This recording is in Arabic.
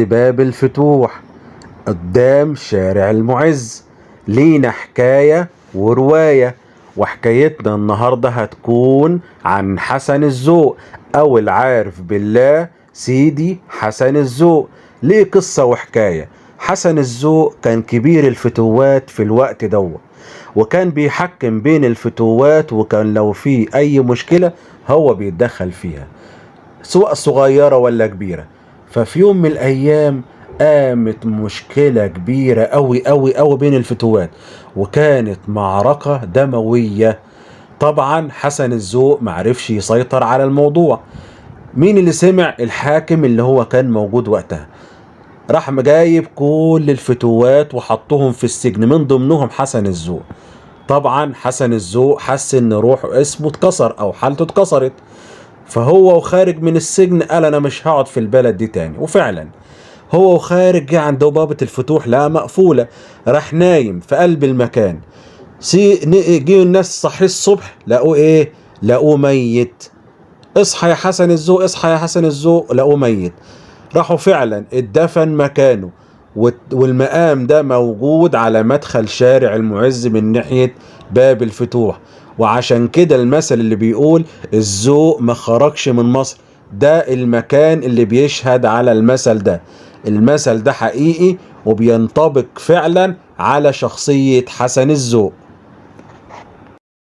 باب الفتوح قدام شارع المعز. لينا حكاية ورواية، وحكايتنا النهاردة هتكون عن حسن الذوق أو العارف بالله سيدي حسن الذوق. ليه قصة وحكاية. حسن الذوق كان كبير الفتوات في الوقت دوت، وكان بيحكم بين الفتوات، وكان لو في أي مشكلة هو بيتدخل فيها سواء صغيرة ولا كبيرة. ففي يوم من الأيام قامت مشكلة كبيرة أوي بين الفتوات، وكانت معركة دموية. طبعا حسن الذوق معرفش يسيطر على الموضوع. مين اللي سمع؟ الحاكم اللي هو كان موجود وقتها. راح مجايب كل الفتوات وحطهم في السجن، من ضمنهم حسن الذوق. طبعا حسن الذوق حس ان روحه اسمه اتكسر او حالته اتكسرت، فهو وخارج من السجن قال انا مش هقعد في البلد دي تاني. وفعلا هو وخارج جه عند بوابة الفتوح لقى مقفولة، راح نايم في قلب المكان. جه الناس صحي الصبح لقوه ايه؟ لقوه ميت. اصحى يا حسن الذوق، اصحى يا حسن الذوق، لقوه ميت. راحوا فعلا اتدفن مكانه، والمقام ده موجود على مدخل شارع المعز من ناحية باب الفتوح. وعشان كده المثل اللي بيقول الذوق ما خرجش من مصر، ده المكان اللي بيشهد على المثل ده. المثل ده حقيقي وبينطبق فعلا على شخصية حسن الذوق.